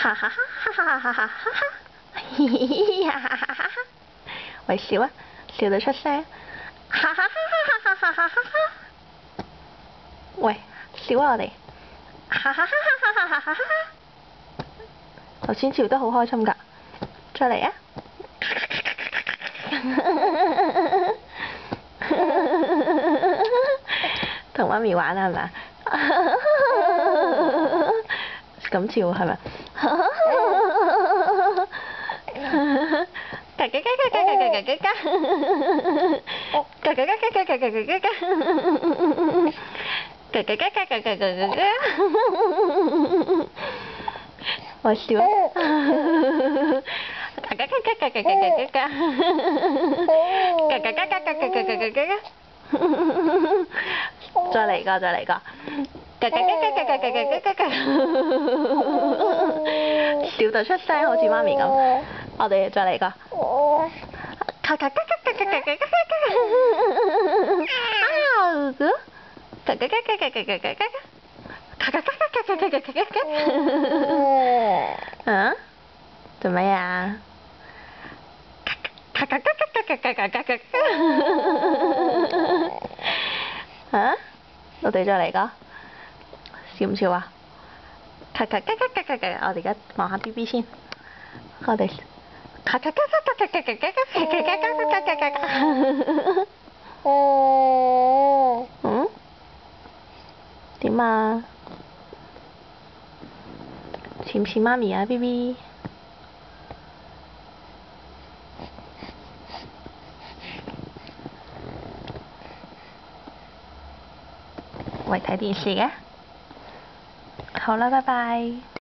哈哈哈哈哈哈哈哈！嘻嘻嘻哈哈哈哈！喂，笑啊，笑到出聲！哈哈哈哈哈哈哈哈！喂，笑啊我哋！哈哈哈哈哈哈哈！頭先笑得好開心㗎，再嚟啊！同媽咪玩啊，係咪？咁笑係咪？我笑。再嚟個，再嚟個。笑到出聲，好似媽咪咁。我哋再嚟個。啊？做咩啊？啊？我哋再嚟個，笑唔笑啊？我哋而家望下 BB 先，我哋嗯？點啊？似唔似媽咪啊 BB？喂，睇電視嘅？好啦，拜拜。